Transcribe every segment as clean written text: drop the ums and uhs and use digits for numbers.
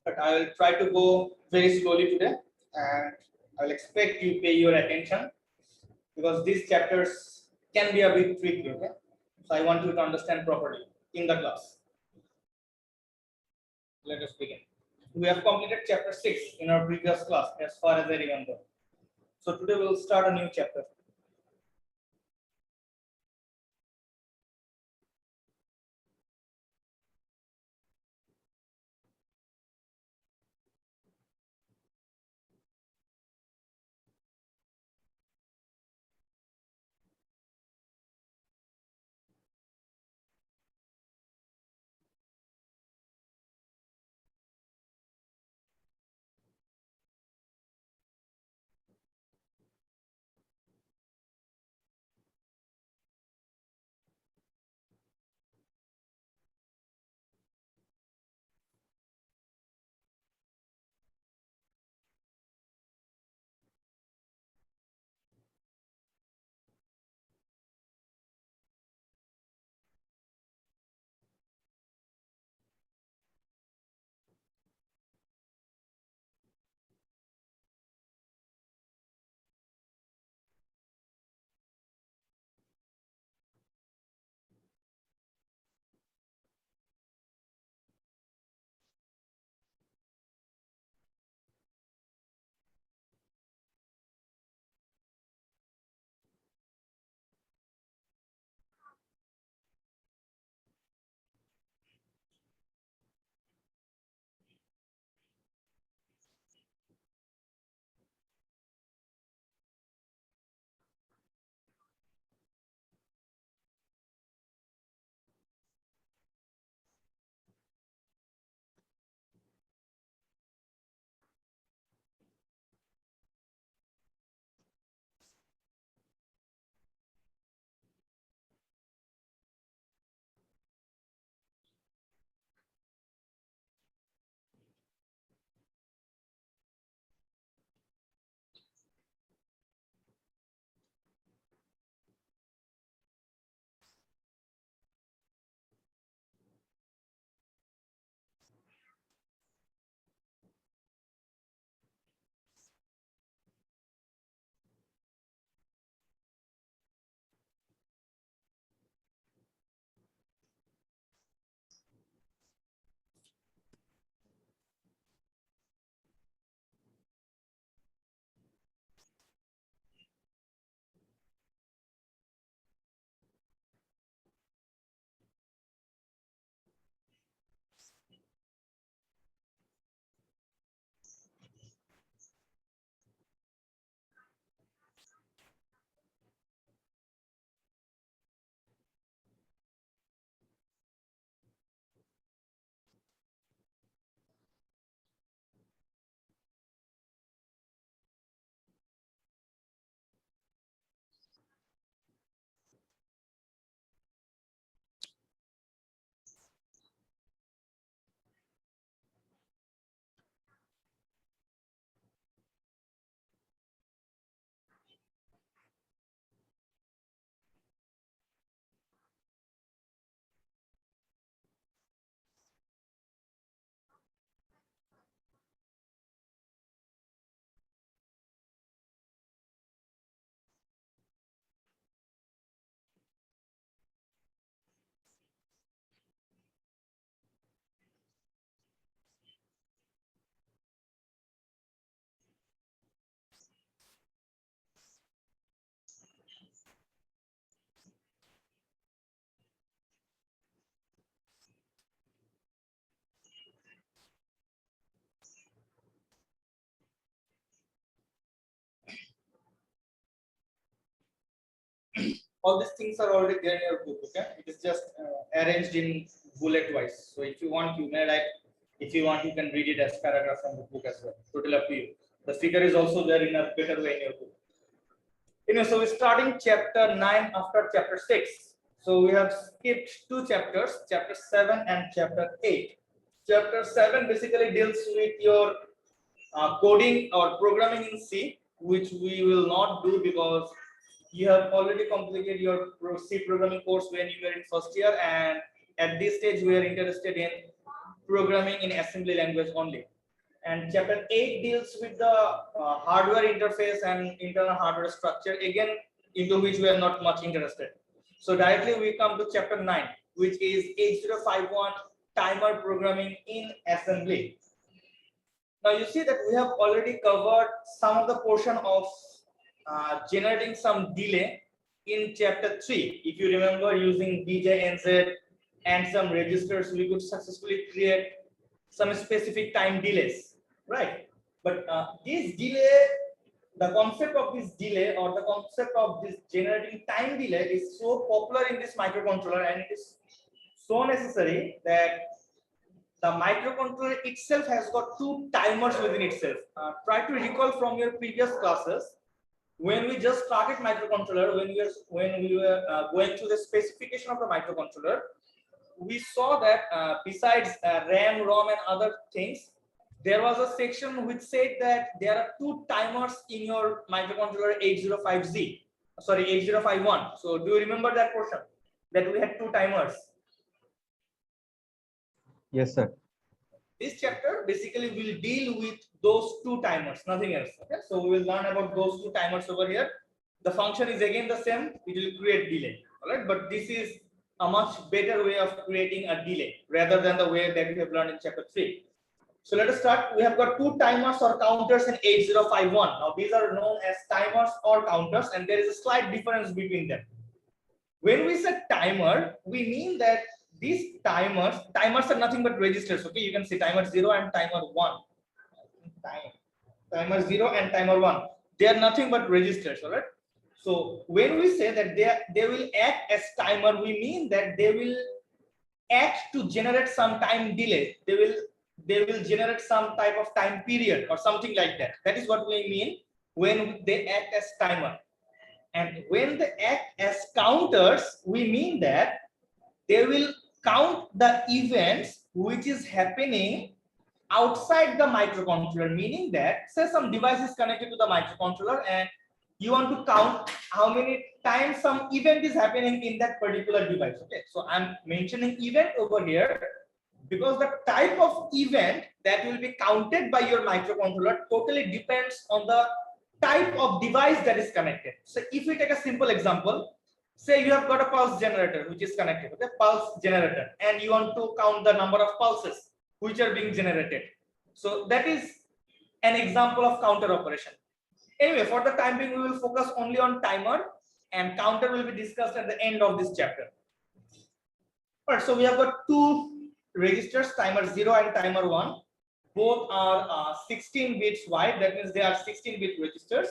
but I will try to go very slowly today, and I will expect you pay your attention because these chapters can be a bit tricky. Okay, so I want you to understand properly in the class. Let us begin. We have completed chapter 6 in our previous class, as far as I remember. So today we will start a new chapter. All these things are already there in your book. Okay, it is just arranged in bullet wise. So if you want, you may write. If you want, you can read it as paragraph from the book as well. Totally up to you. The figure is also there in a better way in your book. So we're starting chapter 9 after chapter 6. So we have skipped 2 chapters, chapter 7 and chapter 8. Chapter 7 basically deals with your coding or programming in C, which we will not do because you have already completed your C programming course when you were in first year, and at this stage we are interested in programming in assembly language only. And chapter 8 deals with the hardware interface and internal hardware structure, again into which we are not much interested. So directly we come to chapter 9, which is 8051 timer programming in assembly. Now you see that we have already covered some of the portion of generating some delay in chapter 3. If you remember, using DJNZ and some registers, we could successfully create some specific time delays, right? But this delay, the concept of this delay or the concept of this generating time delay is so popular in this microcontroller, and it is so necessary that the microcontroller itself has got 2 timers within itself. Try to recall from your previous classes, when we just started microcontroller, when we were going through the specification of the microcontroller, we saw that besides RAM, ROM, and other things, there was a section which said that there are 2 timers in your microcontroller 805Z, sorry 8051. So do you remember that portion, that we had 2 timers? Yes, sir. This chapter basically will deal with those 2 timers, nothing else. Okay, so we will learn about those 2 timers over here. The function is again the same, it will create delay. All right, but this is a much better way of creating a delay rather than the way that we have learned in chapter 3. So let us start. We have got 2 timers or counters in 8051. Now these are known as timers or counters, and there is a slight difference between them. When we say timer, we mean that these timers are nothing but registers. Okay, you can see timer 0 and timer 1. Timer 0 and timer 1. They are nothing but registers. All right. So when we say that they will act as timer, we mean that they will act to generate some time delay. They will generate some type of time period or something like that. That is what we mean when they act as timer. And when they act as counters, we mean that they will count the events which is happening outside the microcontroller, meaning that say some device is connected to the microcontroller and you want to count how many times some event is happening in that particular device. Okay, so I'm mentioning event over here because the type of event that will be counted by your microcontroller totally depends on the type of device that is connected. So if we take a simple example, say you have got a pulse generator which is connected, okay, pulse generator, and you want to count the number of pulses which are being generated. So that is an example of counter operation. Anyway, for the time being, we will focus only on timer, and counter will be discussed at the end of this chapter. All right, so we have got 2 registers, timer 0 and timer 1. Both are 16 bits wide. That means they are 16-bit registers.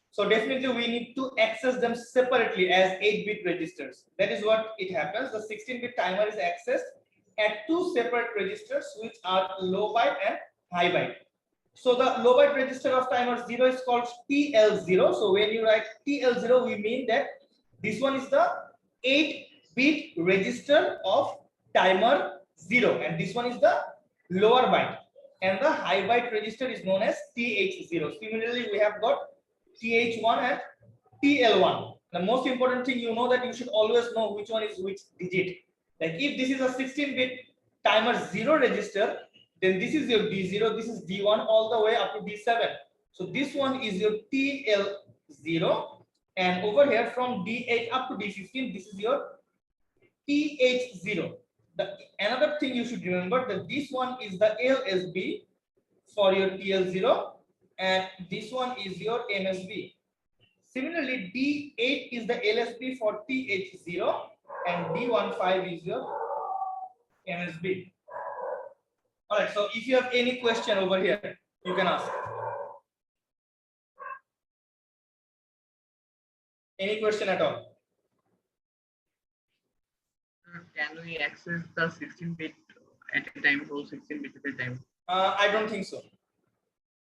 So definitely we need to access them separately as 8-bit registers. That is what it happens. The 16-bit timer is accessed at 2 separate registers, which are low byte and high byte. So the low byte register of timer 0 is called TL0. So when you write TL0, we mean that this one is the 8-bit register of timer 0, and this one is the lower byte, and the high byte register is known as TH0. Similarly, we have got TH1 and TL1. The most important thing, you know that you should always know which one is which digit. Like if this is a 16-bit timer 0 register, then this is your D0, this is D1 all the way up to D7. So this one is your TL0, and over here from D8 up to D15, this is your TH0. Another thing you should remember that this one is the LSB for your TL0, and this one is your MSB. Similarly, D8 is the LSB for TH0, and D15 is your MSB. All right, so if you have any question over here, you can ask. Any question at all? Can we access the 16-bit at a time, whole 16-bit at a time? I don't think so.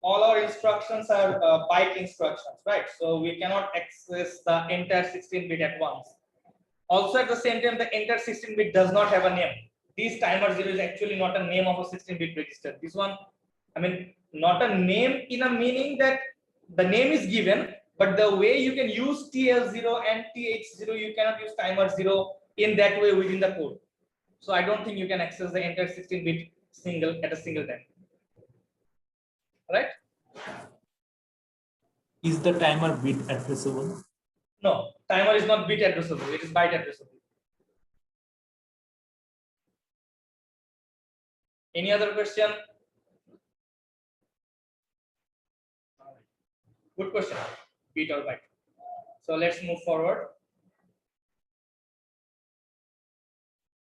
All our instructions are byte instructions, right? So we cannot access the entire 16-bit at once. Also, at the same time, the entire 16-bit does not have a name. This timer 0 is actually not a name of a 16-bit register. This one, I mean, not a name in a meaning that the name is given, but the way you can use TL0 and TH0, you cannot use timer 0 in that way within the code. So I don't think you can access the entire 16-bit at a single time. right? Is the timer bit addressable? No, timer is not bit addressable, it is byte addressable. Any other question? Good question. Bit or byte. So let's move forward.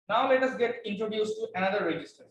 Now let us get introduced to another register.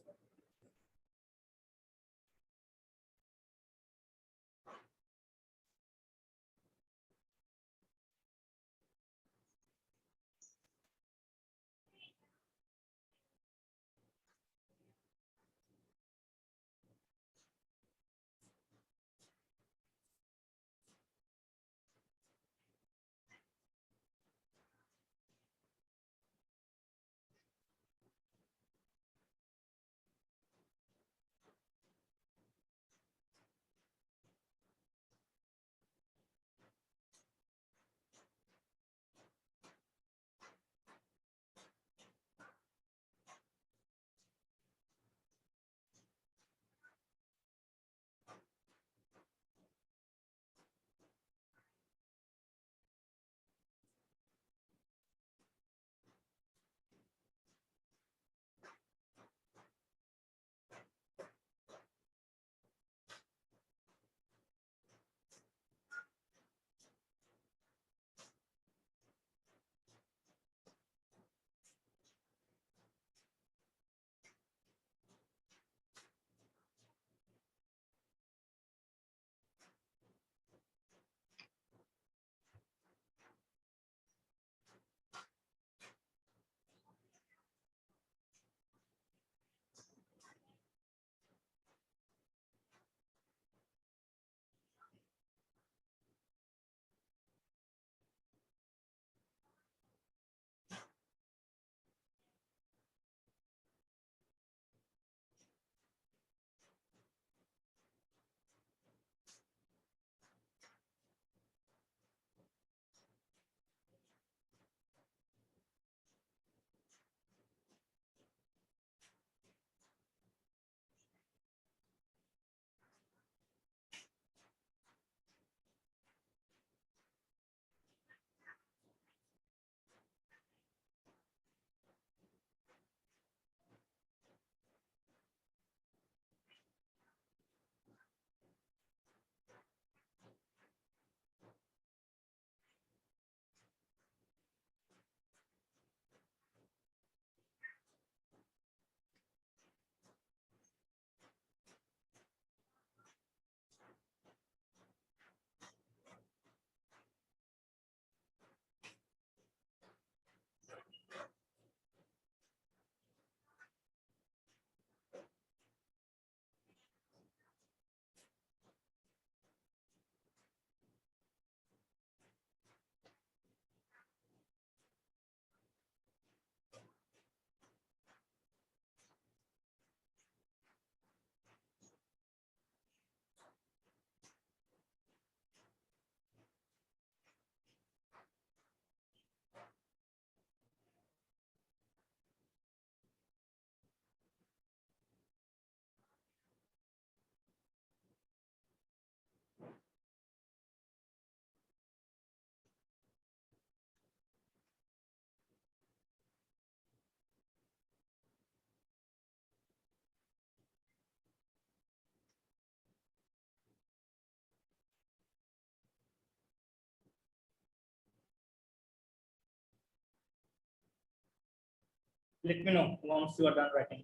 Let me know once you are done writing.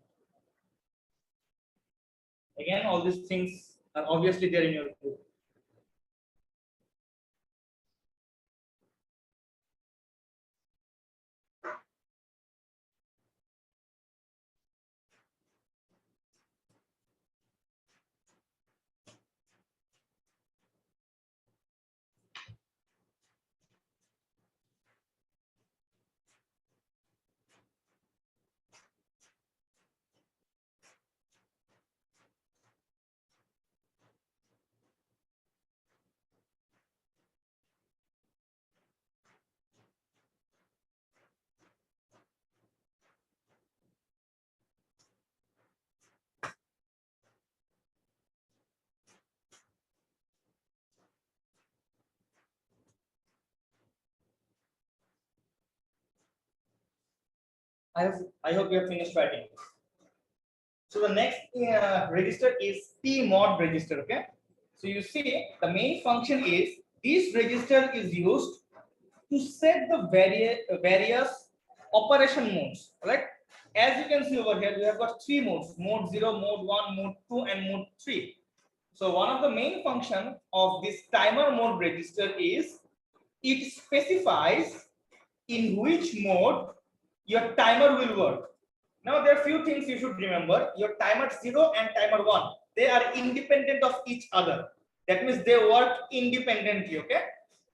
Again, all these things are obviously there in your book. I hope you have finished writing. So the next register is tmod register. Okay. So you see the main function is this register is used to set the various operation modes. Right. As you can see over here, we have got three modes: mode 0, mode 1, mode 2, and mode 3. So one of the main function of this timer mode register is it specifies in which mode your timer will work. Now there are few things you should remember. Your timer 0 and timer 1, they are independent of each other. That means they work independently. Okay.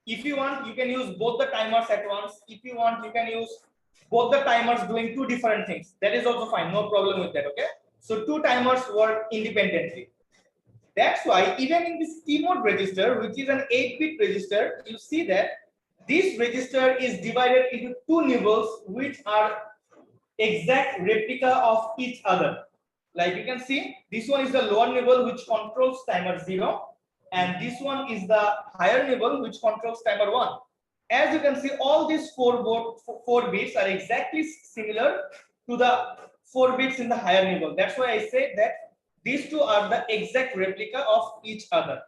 If you want, you can use both the timers at once. If you want, you can use both the timers doing two different things. That is also fine. No problem with that. Okay. So two timers work independently. That's why even in this tmod register, which is an 8-bit register, you see that this register is divided into two nibbles which are exact replica of each other. Like you can see, this one is the lower nibble which controls timer 0, and this one is the higher nibble which controls timer 1. As you can see, all these four bits are exactly similar to the 4 bits in the higher nibble. That's why I said that these two are the exact replica of each other.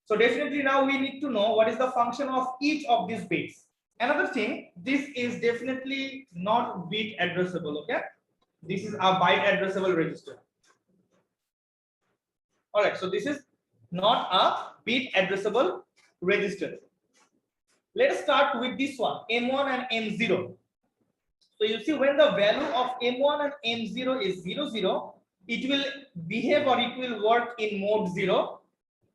So definitely now we need to know what is the function of each of these bits. Another thing, this is definitely not bit addressable. Okay, this is a byte addressable register. All right, so this is not a bit addressable register. Let us start with this one, M1 and M0. So you see, when the value of M1 and M0 is 0, 0, it will behave or it will work in mode 0,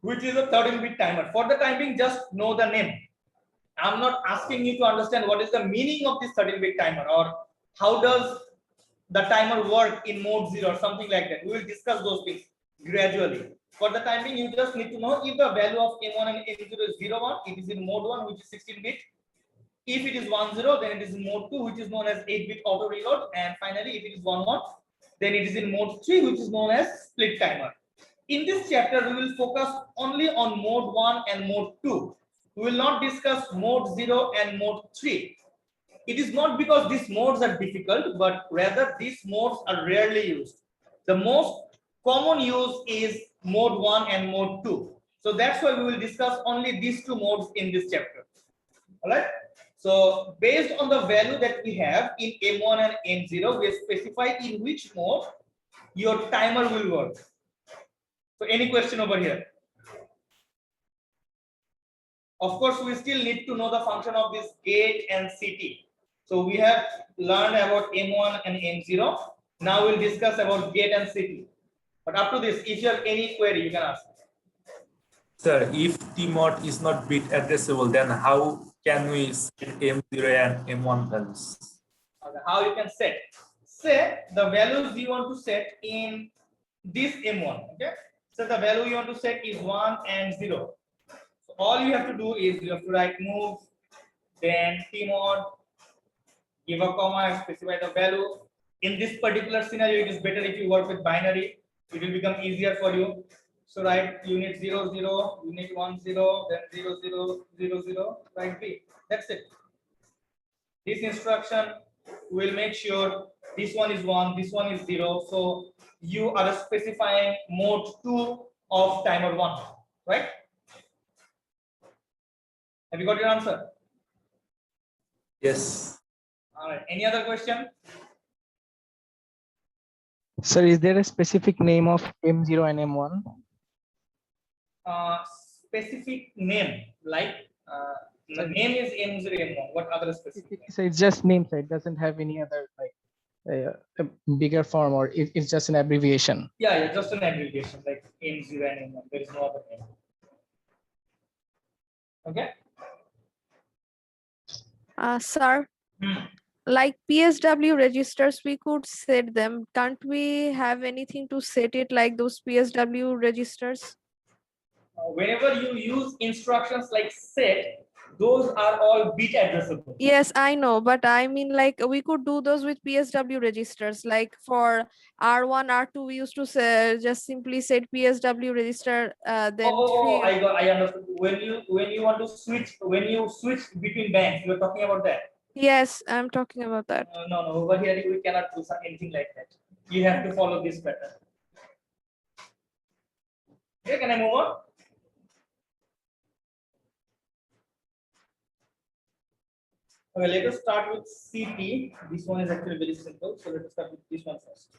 which is a 13-bit timer. For the time being, just know the name. I'm not asking you to understand what is the meaning of this 13-bit timer or how does the timer work in mode 0 or something like that. We will discuss those things gradually. For the time being, you just need to know if the value of M1 and M0 is 0, 1, it is in mode 1, which is 16-bit. If it is 1, 0, then it is in mode 2, which is known as 8-bit auto reload. And finally, if it is 1, 1, then it is in mode 3, which is known as split timer. In this chapter, we will focus only on mode 1 and mode 2. We will not discuss mode 0 and mode 3. It is not because these modes are difficult, but rather these modes are rarely used. The most common use is mode 1 and mode 2. So that's why we will discuss only these two modes in this chapter. All right. So based on the value that we have in M1 and M0, we specify in which mode your timer will work. So any question over here? Of course, we still need to know the function of this gate and CT. So we have learned about M1 and M0. Now we'll discuss about gate and CT. But up to this, if you have any query, you can ask. Sir, if tmod is not bit addressable, then how can we set M0 and M1 values? Okay, how you can set? Say the values you want to set in this M1. Okay. So the value you want to set is 1 and 0. So all you have to do is you have to write move, then tmod, give a comma, and specify the value. In this particular scenario, it is better if you work with binary. It will become easier for you. So write unit 0, 0, unit 1, 0, then 0, 0, 0, 0, write B. That's it. This instruction will make sure this one is 1, this one is 0. So you are specifying mode 2 of timer 1, right? Have you got your answer? Yes. All right. Any other question? Sir, is there a specific name of M0 and M1? Specific name, like the name is M0, M1. What other specific name? So it's just name, sir. It doesn't have any other like a bigger form, or it's just an abbreviation. Yeah, just an abbreviation like M0 and M1. There is no other name. Okay. Sir, like PSW registers, we could set them. Can't we have anything to set it like those PSW registers? Whenever you use instructions like set, those are all bit addressable. Yes, I know, but I mean, like, we could do those with PSW registers. Like for R1, R2, we used to say, just simply set PSW register. Then I understood. When you want to switch, when you switch between banks, you're talking about that. Yes, I'm talking about that. No, no, over here we cannot do anything like that. You have to follow this pattern. Okay, can I move on? Okay, let us start with CT. This one is actually very simple. So let us start with this one first.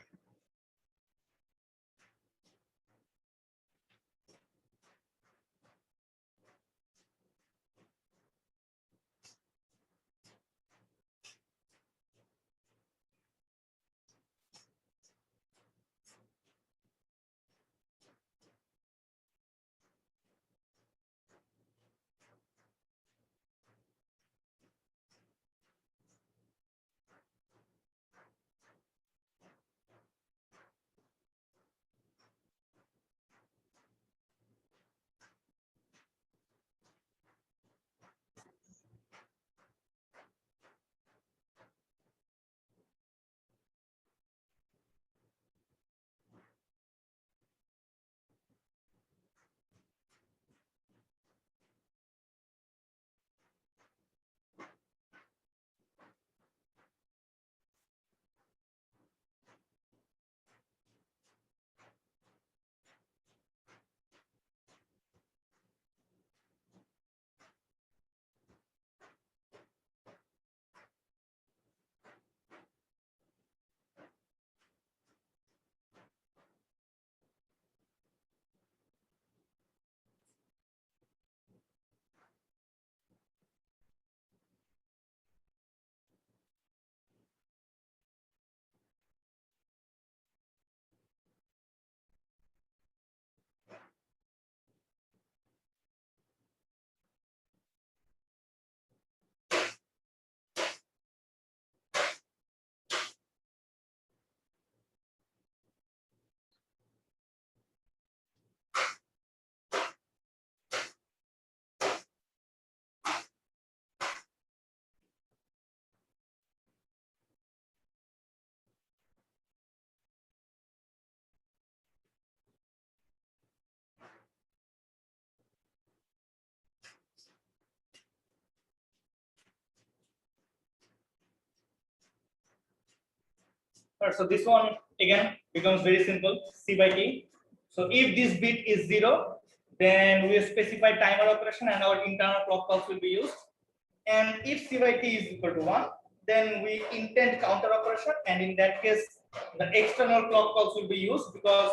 Alright, so this one again becomes very simple, C by T. So if this bit is 0, then we specify timer operation and our internal clock pulse will be used. And if C by T is equal to 1, then we intend counter operation, and in that case, the external clock pulse will be used because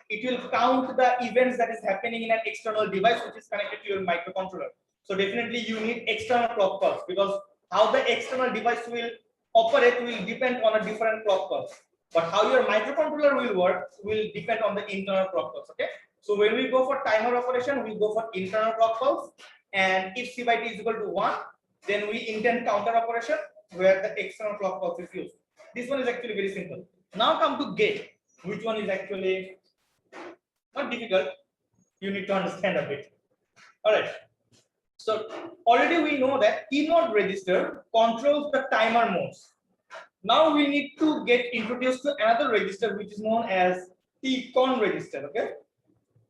it will count the events that is happening in an external device which is connected to your microcontroller. So definitely you need external clock pulse because how the external device will operate will depend on a different clock pulse. But how your microcontroller will work will depend on the internal clock pulse. Okay. So when we go for timer operation, we go for internal clock pulse, and if C by T is equal to 1, then we intend counter operation where the external clock pulse is used. This one is actually very simple. Now come to gate, which one is actually not difficult. You need to understand a bit. All right. So already we know that TMOD register controls the timer modes. Now we need to get introduced to another register which is known as TCON register. Okay.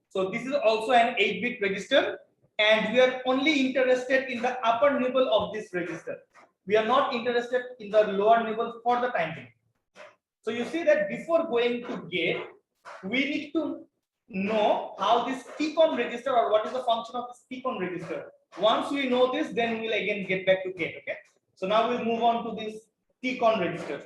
So this is also an 8-bit register, and we are only interested in the upper nibble of this register. We are not interested in the lower nibble for the time being. So you see that before going to gate, we need to know how this TCON register or what is the function of this TCON register. Once we know this, then we'll again get back to gate. Okay. So now we'll move on to this TCON register.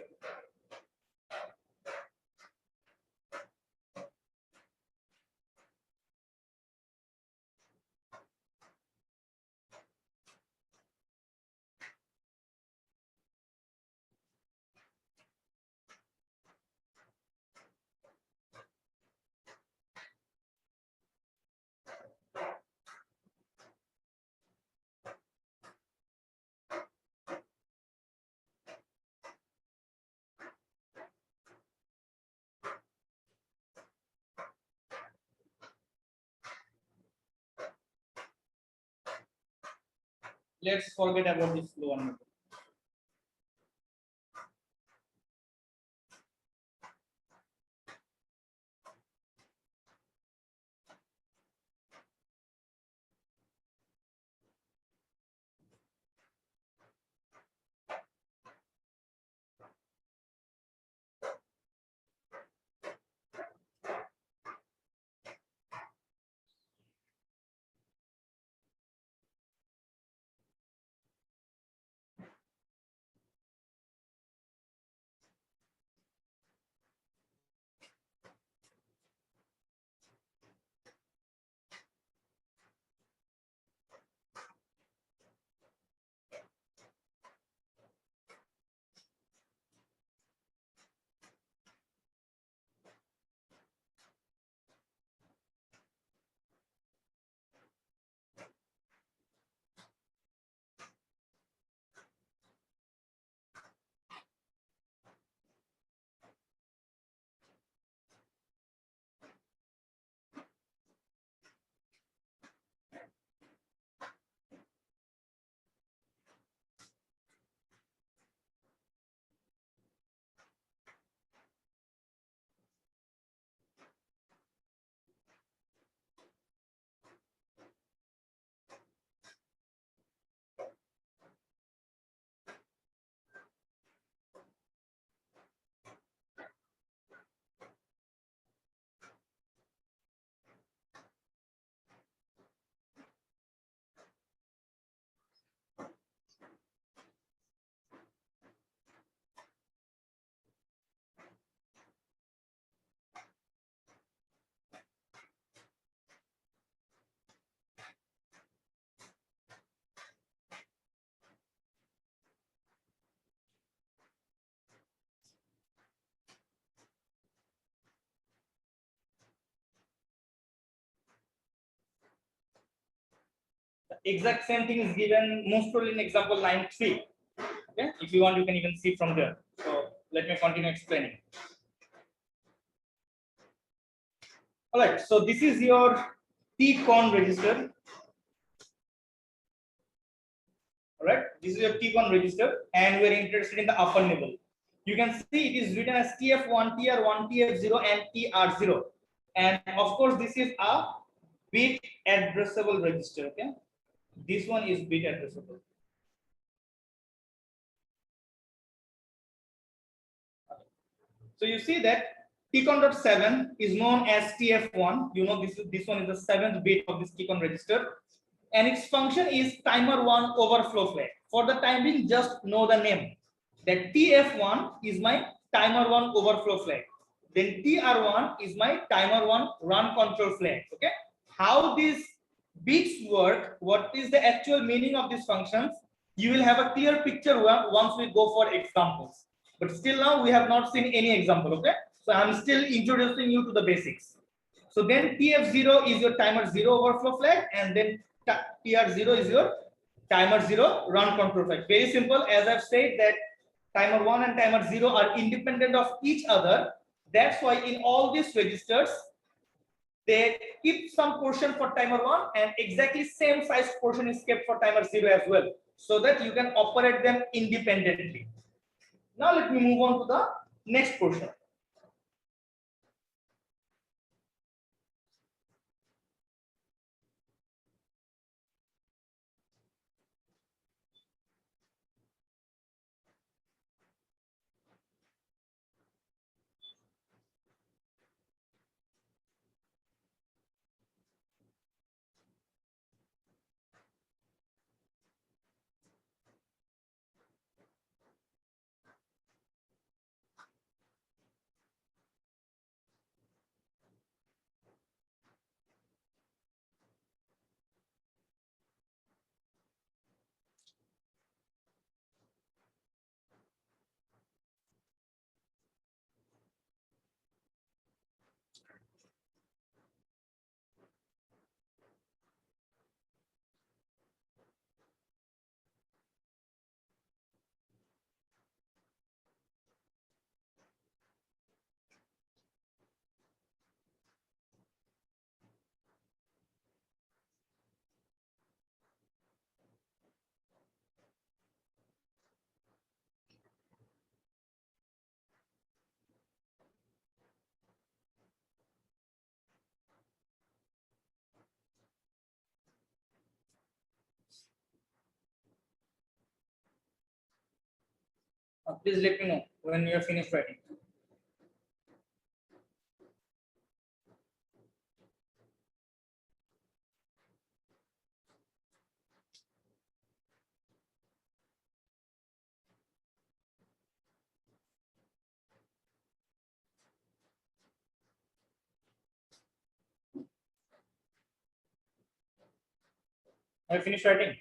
Let's forget about this lower nibble. exact same thing is given most probably in example 9.3. Okay, if you want, you can even see from there. So let me continue explaining. All right, so this is your TCON register. All right, this is your TCON register, and we are interested in the upper level. You can see it is written as TF1, TR1, TF0, and TR0. And of course, this is a bit addressable register. Okay, this one is bit addressable. So you see that TCON.7 is known as TF1. You know this one is the 7th bit of this TCON register, and its function is timer 1 overflow flag. For the time being, just know the name. That TF1 is my timer 1 overflow flag. Then TR1 is my timer 1 run control flag. Okay. How these bits work, what is the actual meaning of these functions, you will have a clear picture once we go for examples. But still now we have not seen any example. Okay. So I'm still introducing you to the basics. So then TF0 is your timer 0 overflow flag, and then TR0 is your timer 0 run control flag. Very simple. As I've said that timer 1 and timer 0 are independent of each other. That's why in all these registers, they keep some portion for timer 1 and exactly same size portion is kept for timer 0 as well, so that you can operate them independently. Now let me move on to the next portion. Please let me know when you are finished writing. Have you finished writing?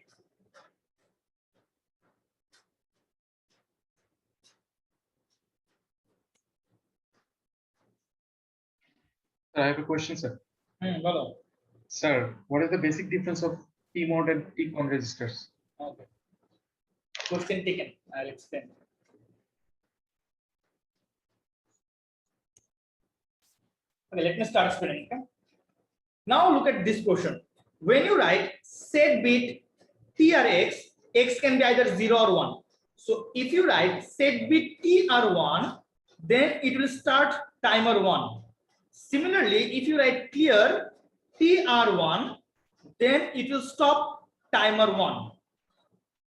I have a question, sir. Hello. Sir, what is the basic difference of TMOD and TCON registers? Okay. Question taken. I'll explain. Okay, let me start explaining. Okay? Now look at this question. When you write set bit TRX, X can be either 0 or 1. So if you write set bit TR1, then it will start timer 1. Similarly, if you write clear TR1, then it will stop timer 1.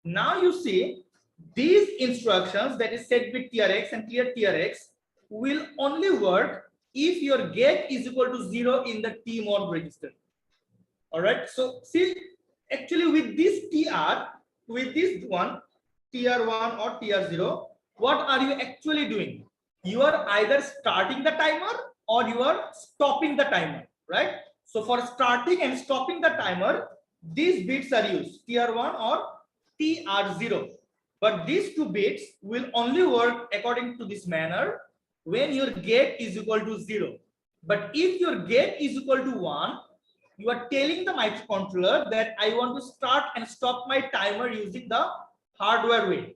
Now you see these instructions, that is set bit TRX and clear TRX, will only work if your gate is equal to 0 in the TMOD register. All right. So see, actually with this TR, with this one, TR1 or TR0, what are you actually doing? You are either starting the timer or you are stopping the timer, right? So for starting and stopping the timer, these bits are used, TR1 or TR0. But these two bits will only work according to this manner when your gate is equal to 0. But if your gate is equal to 1, you are telling the microcontroller that I want to start and stop my timer using the hardware way,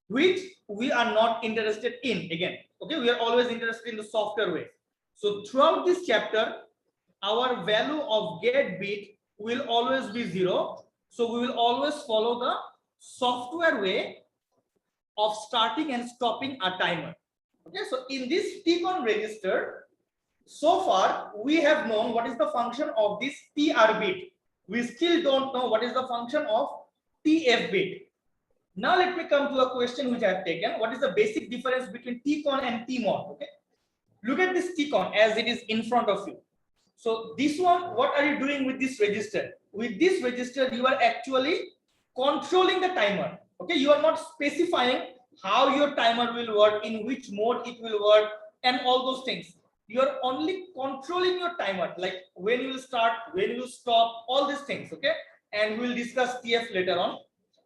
which we are not interested in again. Okay, we are always interested in the software way. So throughout this chapter, our value of get bit will always be 0. So we will always follow the software way of starting and stopping a timer. Okay, so in this TCON register, so far we have known what is the function of this TR bit. We still don't know what is the function of TF bit. Now let me come to a question which I have taken. What is the basic difference between TCON and TMOD? Okay, look at this TCON as it is in front of you. So this one, what are you doing with this register? With this register, you are actually controlling the timer. Okay, you are not specifying how your timer will work, in which mode it will work, and all those things. You are only controlling your timer, like when you will start, when you will stop, all these things. Okay, and we'll discuss TF later on.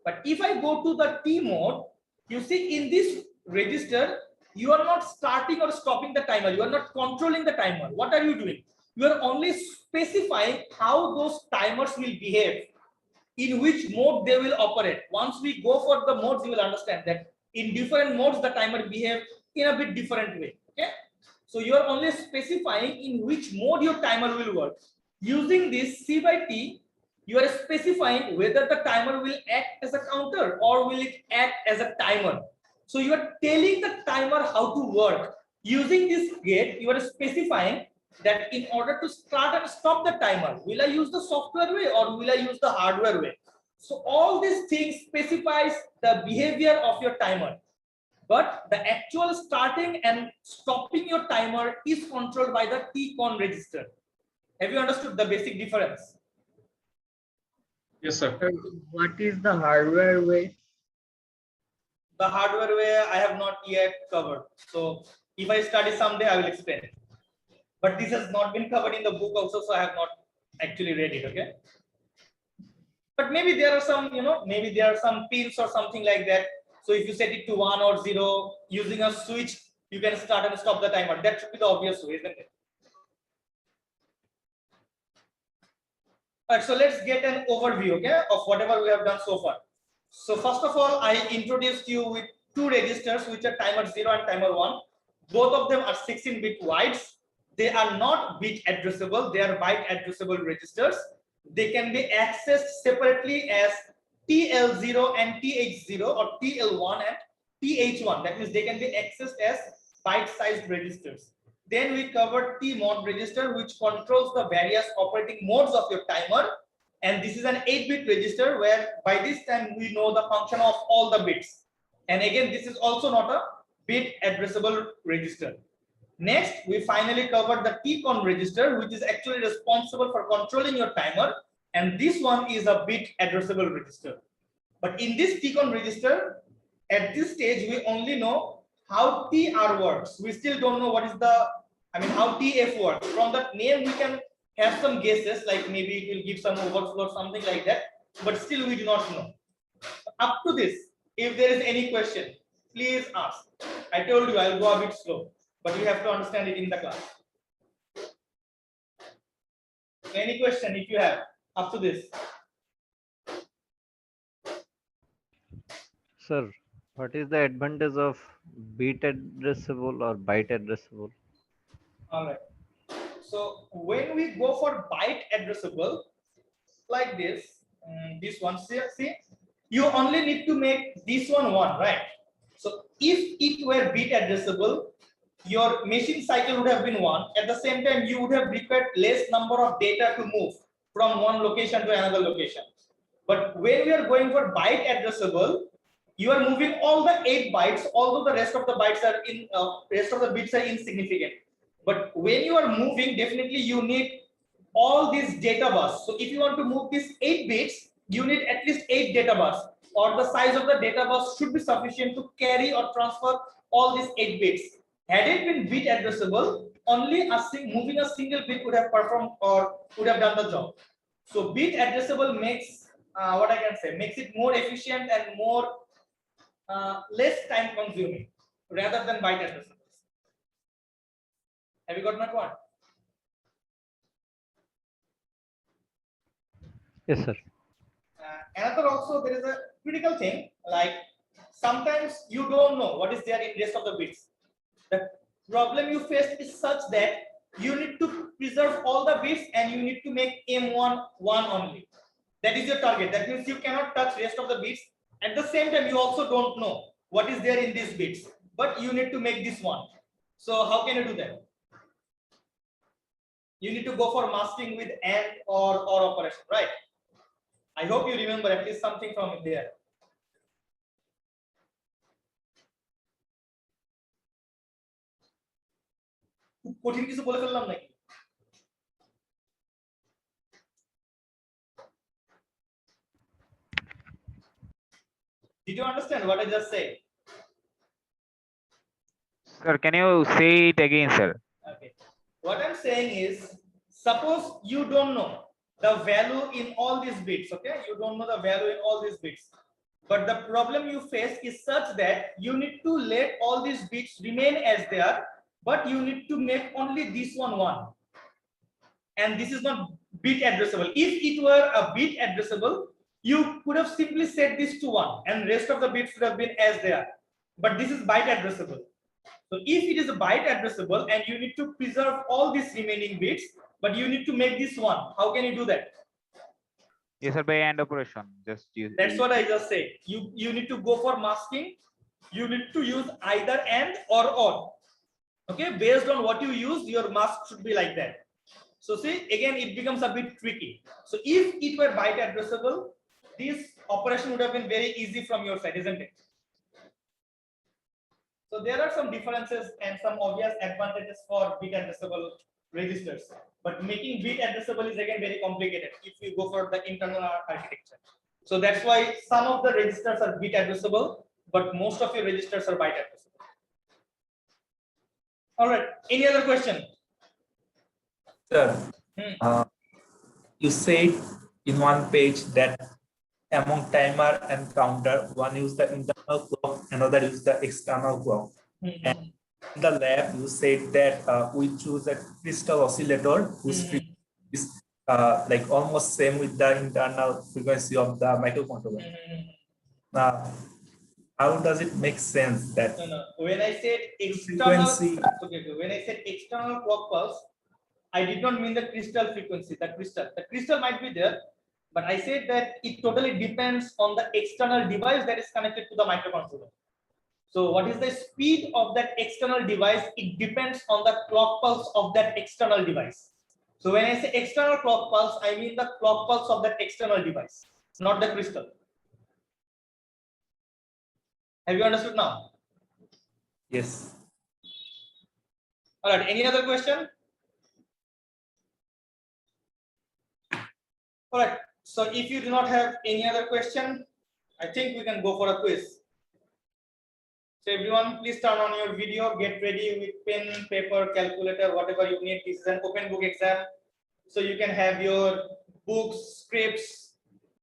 But if I go to the T mode, you see in this register, you are not starting or stopping the timer. You are not controlling the timer. What are you doing? You are only specifying how those timers will behave, in which mode they will operate. Once we go for the modes, you will understand that in different modes, the timer behave in a bit different way. Okay, so you are only specifying in which mode your timer will work. Using this C by T, you are specifying whether the timer will act as a counter or will it act as a timer. So you are telling the timer how to work. Using this gate, you are specifying that in order to start and stop the timer, will I use the software way or will I use the hardware way? So all these things specifies the behavior of your timer, but the actual starting and stopping your timer is controlled by the TCON register. Have you understood the basic difference? Yes, sir. What is the hardware way? The hardware way I have not yet covered. So if I study someday, I will explain it. But this has not been covered in the book also, so I have not actually read it. Okay. But maybe there are some, maybe there are some pins or something like that. So if you set it to 1 or 0 using a switch, you can start and stop the timer. That should be the obvious way, isn't it? All right, so let's get an overview, okay, of whatever we have done so far. So first of all, I introduced you with two registers, which are timer 0 and timer 1. Both of them are 16-bit wides. They are not bit addressable. They are byte addressable registers. They can be accessed separately as TL0 and TH0 or TL1 and TH1. That means they can be accessed as byte-sized registers. Then we covered T-mod register, which controls the various operating modes of your timer. And this is an 8-bit register where by this time we know the function of all the bits. And again, this is also not a bit addressable register. Next, we finally covered the TCON register, which is actually responsible for controlling your timer. And this one is a bit addressable register. But in this TCON register, at this stage, we only know how TR works. We still don't know what is the, how TF works. From that name, we can have some guesses, like maybe it will give some overflow or something like that. But still, we do not know. Up to this, if there is any question, please ask. I told you I'll go a bit slow, but you have to understand it in the class. Any question if you have up to this? Sir, what is the advantage of bit addressable or byte addressable? All right. So when we go for byte addressable, like this one, see, you only need to make this one 1, right? So if it were bit addressable, your machine cycle would have been 1. At the same time, you would have required less number of data to move from one location to another location. But when we are going for byte addressable, you are moving all the 8 bytes, although the rest of the bytes are rest of the bits are insignificant. But when you are moving, definitely you need all these data bus. So if you want to move these 8 bits, you need at least 8 data bus, or the size of the data bus should be sufficient to carry or transfer all these 8 bits. Had it been bit addressable, only moving a single bit would have performed or would have done the job. So bit addressable makes what I can say, makes it more efficient and more less time consuming rather than byte addressable. Have you got my point? Yes, sir. Another also there is a critical thing, like sometimes you don't know what is there in rest of the bits. The problem you face is such that you need to preserve all the bits and you need to make M1 one only. That is your target. That means you cannot touch rest of the bits. At the same time, you also don't know what is there in these bits, but you need to make this one. So how can you do that? You need to go for masking with AND or operation, right? I hope you remember at least something from there. কঠিন কিছু বলে ফেললাম নাকি? Did you understand what I just said? Sir, can you say it again, sir? Okay. What I'm saying is, suppose you don't know the value in all these bits, okay? You don't know the value in all these bits. But the problem you face is such that you need to let all these bits remain as they are, but you need to make only this one. And this is not bit addressable. If it were a bit addressable, you could have simply set this to 1 and rest of the bits would have been as they are. But this is byte addressable. So if it is a byte addressable and you need to preserve all these remaining bits, but you need to make this 1, how can you do that? Yes, sir, by AND operation. Just use. That's what I just said. You need to go for masking. You need to use either AND or OR. Okay, based on what you use, your mask should be like that. So see, again, it becomes a bit tricky. So if it were byte addressable, this operation would have been very easy from your side, isn't it? So there are some differences and some obvious advantages for bit addressable registers, but making bit addressable is again very complicated if you go for the internal architecture. So that's why some of the registers are bit addressable, but most of your registers are byte addressable. All right, any other question? Sir, you said in one page that among timer and counter, one use the internal clock, another use the external clock. And in the lab, you said that we choose a crystal oscillator whose frequency is like almost same with the internal frequency of the microcontroller. Now, how does it make sense that No. When I said external, frequency? okay, when I said external clock pulse, I did not mean the crystal frequency. The crystal might be there, but I said that it totally depends on the external device that is connected to the microcontroller. So what is the speed of that external device? It depends on the clock pulse of that external device. So when I say external clock pulse, I mean the clock pulse of that external device, not the crystal. Have you understood now? Yes. All right, any other question? All right, so if you do not have any other question, I think we can go for a quiz. So everyone, please turn on your video, get ready with pen, paper, calculator, whatever you need. This is an open book exam, so you can have your books, scripts,